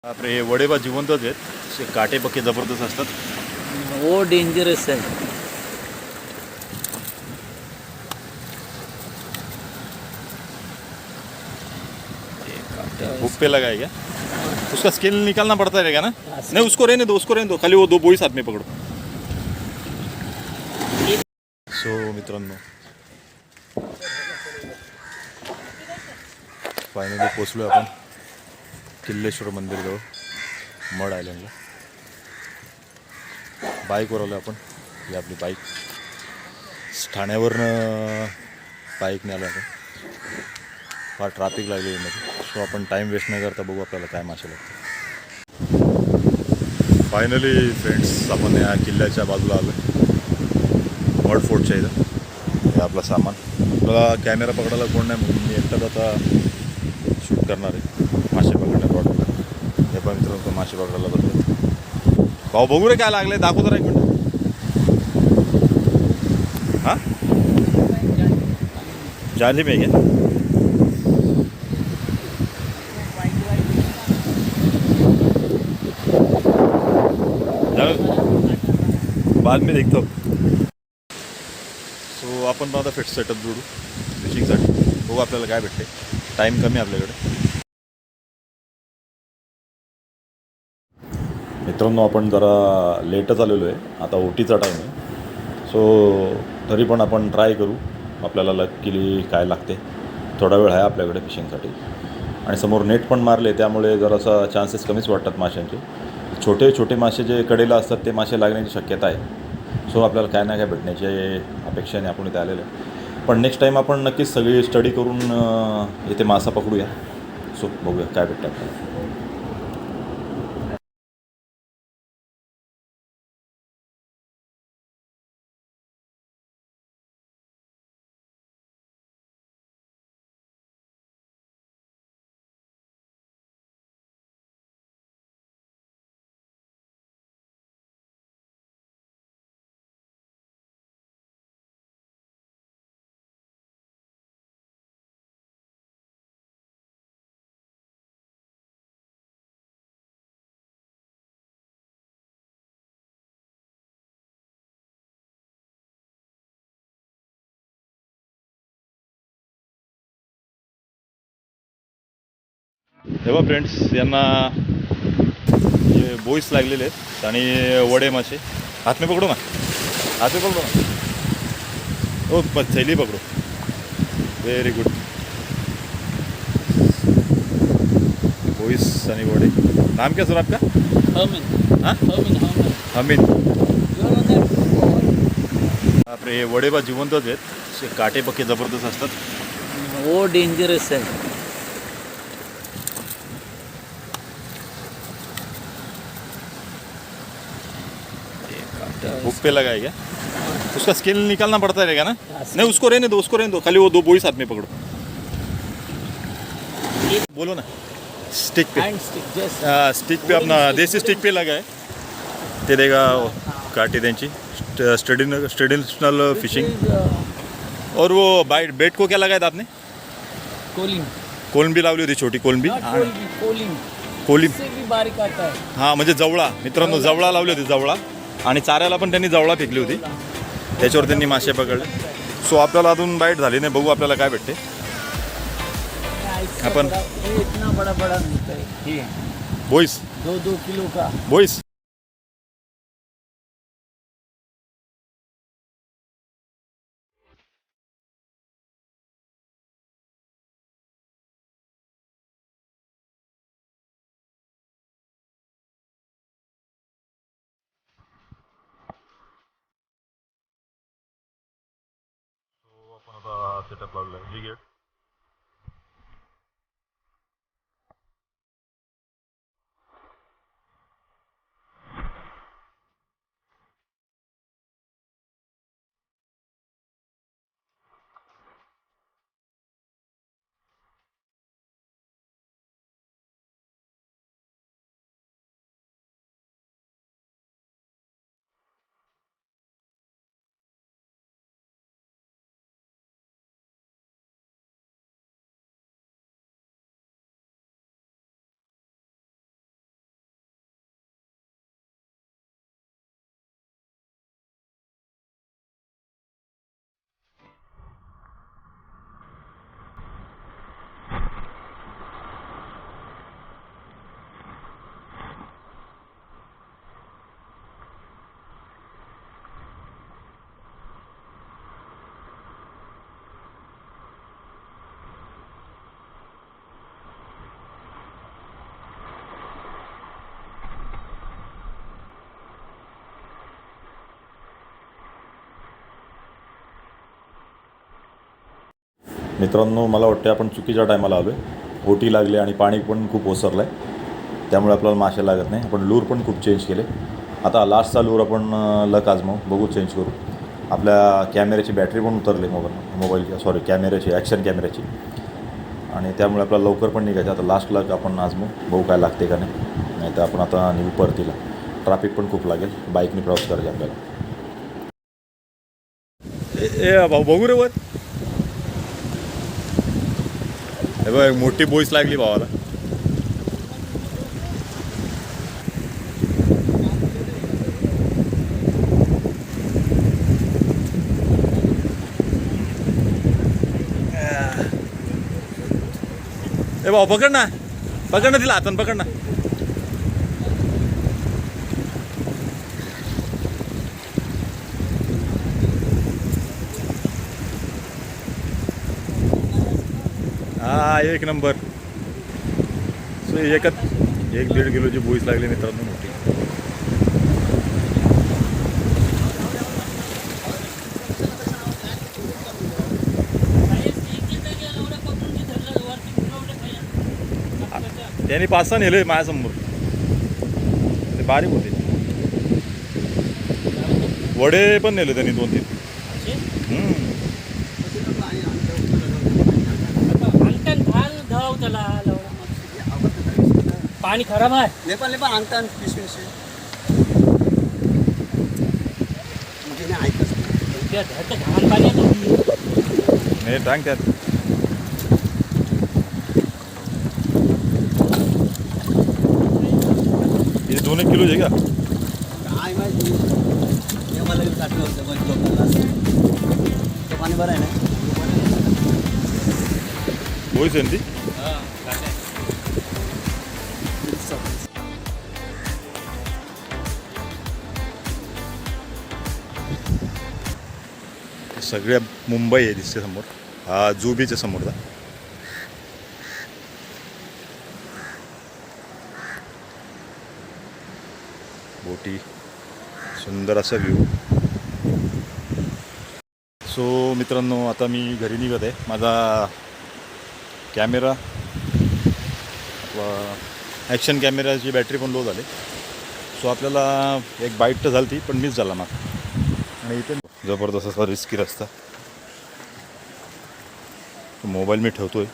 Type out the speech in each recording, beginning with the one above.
आपले हे वडेबा जिवंतच आहेत, असे काटे पक्के जबरदस्त असतात. वो डेंजरस है. हुक पे लगा है क्या? उसका स्किन निकालना पड़ता रहेगा ना? नहीं, उसको रहने दो, खाली वो दो बोईस हाथ में पकड़ो. सो मित्रांनो, फायनली पोचलो आपण किल्लेश्वर मंदिरजवळ मड आयलंडला. बाईकवर आलो आपण. ही आपली बाईक ठाण्यावरनं बाईकने आलो आपण. फार ट्रॅफिक लागली मध्ये, सो आपण टाईम वेस्ट न करता बघू आपल्याला काय मासे लागतात. फायनली फ्रेंड्स, आपण या किल्ल्याच्या बाजूला आलो आहे, मड फोर्टच्या इथं. हे आपलं सामान. आपल्याला कॅमेरा पकडायला कोण नाही म्हणून मी एकटाच आता शूट करणार आहे मासे पकडण्यात वाटलं. हे पण मित्रांनो मासे पकडायला बसले. भाऊ बघू रे काय लागले, दाखव जरा एक मिनटं. हां, जाली में क्या? बाद में देखतो. सो आपण आता फिट सेटअप जोडू फिशिंगसाठी. बघू आपल्याला काय भेटते. टाईम कमी आपल्याकडे. मित्रांनो, आपण जरा लेटच आलेलो आहे. आता ओटीचा टाईम आहे. सो तरी पण आपण ट्राय करू, आपल्याला लकीली काय लागते. थोडा वेळ आहे आपल्याकडे फिशिंगसाठी. आणि समोर नेट पण मारले, त्यामुळे जरासा चान्सेस कमीच वाटतात माशांचे. छोटे छोटे मासे जे कडेला असतात ते मासे लागण्याची शक्यता आहे. सो आपल्याला काय ना काय भेटण्याची अपेक्षाने आपण इथे आलेलं आहे. पण नेक्स्ट टाईम आपण नक्कीच सगळी स्टडी करून इथे मासा पकडूया. सो बघूया काय भेटतं आपल्याला. तेव्हा फ्रेंड्स, यांना हे बोईस लागलेले आहेत आणि वडे मासे. हात में पकडो ना, हात में पकडो ना. ओ थैली पकडो. Very good. बोईस आणि वडे. नाम क्या सर आपका? हमीन. हाँ, हमीन. हमीन. आपले हे वडेबा जिवंतच आहेत, असे काटे पक्के जबरदस्त असतात. वो डेंजरस है. हुक पे लगा है क्या? उसका स्किन निकालना पड़ता रहेगा ना? नहीं, उसको रहने दो, खाली वो दो बोईस हाथ में पकड़ो. बोलो ना. स्टिक पे. Hand stick just. स्टिक पे अपना देसी स्टिक पे लगा है. ते देगा काटे त्यांची ट्रेडिशनल फिशिंग. और वो बाइट बेट को क्या लगाया था आपने? कोलिंग. कोलंबी लावली होती, छोटी कोलंबी. कोलिंग. कोलिंब. इससे भी बारीक आता है. हां, म्हणजे जवळा. मित्रांनो, जवळा लावली होती, जवळा. आणि चाऱ्याला पण त्यांनी जवळा फेकली होती, त्याच्यावर त्यांनी मासे पकडले. सो आपल्याला अजून बाईट झाली नाही. बघू आपल्याला काय भेटते. अपन ये इतना बड़ा बड़ा मिलता है ये. बोईस. 2-2 किलो का. बोईस. आपण आता सेटअप लावलेला आहे. जी गेट. मित्रांनो, मला वाटतं आपण चुकीच्या टायमाला आलो आहे. ओटी लागली आणि पाणी पण खूप ओसरलं आहे, त्यामुळे आपल्याला मासे लागत नाही. आपण लूर पण खूप चेंज केले. आता लास्टचा लूर आपण लक आजमावू, बघू चेंज करू. आपल्या कॅमेऱ्याची बॅटरी पण उतरली मोबाईलची, सॉरी कॅमेऱ्याची, ॲक्शन कॅमेऱ्याची, आणि त्यामुळे आपल्याला लवकर पण निघायचं. आता लास्ट लक आपण आजमावू, बघू काय लागते का नाही तर आपण आता निघू परतीला. ट्रॅफिक पण खूप लागेल, बाईकने प्रवास करायचा आपल्याला. ए भाऊ, बघू रे वर. हे बघ, मोठी बोईस लागली भावाला. ए भाऊ, पकड ना तिला हातानं, पकड ना. हा, एक नंबर. सो 1-1.5 किलोची बोईस लागली मित्रांनो, मोठी. त्यांनी 5-6 नेले माझ्यासमोर, ते बारीक होते. वडे पण नेले त्यांनी 2-3. पाणी खराब आहे. नेपाळले पण आणतात पिशवी म्हणजे नाही ऐकत. घाण पाणी नाही टांग त्यात. हे 2-1 किलोचे का? काय माहिती नेपाळला टाकलं होतं पण लोकांना ते पाणी बरं आहे ना. बोईस आहे ना ती. सगळ्या मुंबई आहे दिसते समोर. हा जू बीच आहे समोरचा. बोटी, सुंदर असा व्ह्यू. सो मित्रांनो, आता मी घरी निघत आहे. माझा कॅमेरा, ॲक्शन कॅमेराची बॅटरी पण लो झाली. सो आपल्याला एक बाईट तर झाली ती, पण मिस झाला ना. आणि इथे जबरदस्त असा रिस्की रस्ता. मोबाईल मी ठेवतो आहे.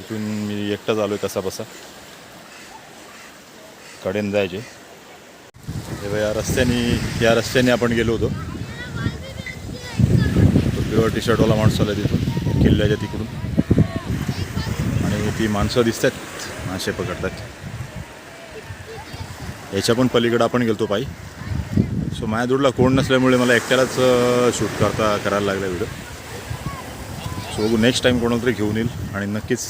इथून मी एकटाच आलो आहे कसा बसा. कडेन जायचे. तेव्हा या रस्त्याने आपण गेलो होतो. तो प्युअर टी शर्टवाला माणूस आला तिथून, किल्ल्याच्या तिकडून. आणि ती माणसं दिसतात, मासे पकडतात. याच्या पण पलीकडं आपण गेलो पायी. सो माझ्याजवळला कोण नसल्यामुळे मला एकट्यालाच शूट करायला लागला व्हिडिओ. सो नेक्स्ट टाईम कोणाला तरी घेऊन येईल आणि नक्कीच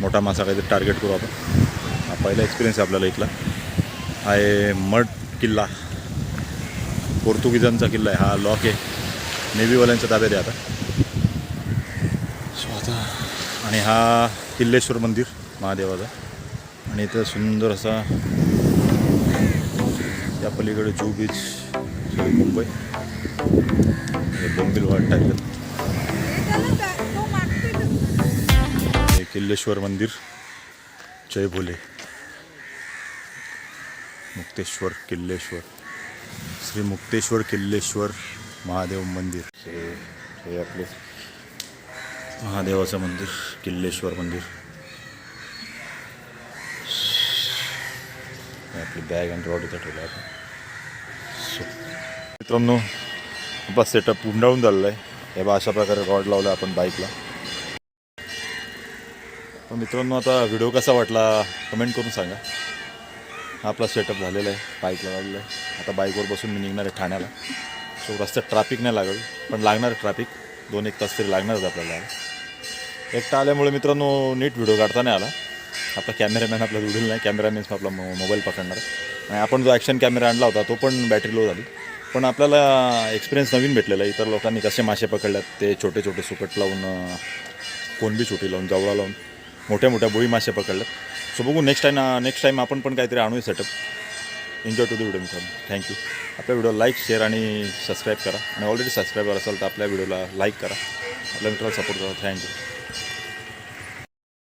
मोठा मासा काहीतरी टार्गेट करू आपण. हा पहिला एक्सपिरियन्स आहे आपल्याला इथला. हा आहे मड किल्ला, पोर्तुगीजांचा किल्ला आहे. हा लॉक आहे, नेव्हीवाल्यांच्या ताब्यात आहे आता. सो आता, आणि हा किल्लेश्वर मंदिर महादेवाचा. आणि इथं सुंदर असा त्या पलीकडे जू बीच, मुंबई. बोंबील वाट टाकलं. हे किल्लेश्वर मंदिर, जय भोले. मुक्तेश्वर किल्लेश्वर, श्री मुक्तेश्वर किल्लेश्वर महादेव मंदिर. हे आपले महादेवाचं मंदिर, किल्लेश्वर मंदिर. आपली बॅग आणि रॉड इथं ठेवला आहे. सो मित्रांनो, आपला सेटअप गुंडाळून झालेला आहे. हे बा अशा प्रकारे रॉड लावला आपण बाईकला. तर मित्रांनो, आता व्हिडिओ कसा वाटला कमेंट करून सांगा. हा आपला सेटअप झालेला आहे, बाईकला लावलेला आहे. आता बाईकवर बसून मी निघणार आहे ठाण्याला. सो रस्त्यात ट्रॅफिक नाही लागेल, पण लागणार आहे ट्रॅफिक. 2-1 तास तरी लागणारच आपल्याला. एकटा आल्यामुळे मित्रांनो नीट व्हिडिओ काढता नाही आला. आपला कॅमेरामॅन आपला उडेल नाही, कॅमेरामॅन्स आपला मोबाईल पकडणार. आणि आपण जो ॲक्शन कॅमेरा आणला होता तो पण बॅटरी लो झाली. पण आपल्याला एक्सपिरियन्स नवीन भेटलेला. इतर लोकांनी कसे मासे पकडल्यात, ते छोटे छोटे सुकट लावून, कोणबी छोटी लावून, जवळा लावून मोठ्या मोठ्या बोई मासे पकडल्यात. सो बघू नेक्स्ट टाईम आपण पण काहीतरी आणूया setup. Enjoy to the video मित्रांनो. थँक्यू. आपल्या व्हिडिओला लाईक, शेअर आणि सबस्क्राईब करा. आणि ऑलरेडी सबस्क्राईबर असाल तर आपल्या व्हिडिओला लाईक करा. लंगट्राला सपोर्ट करा. थँक्यू.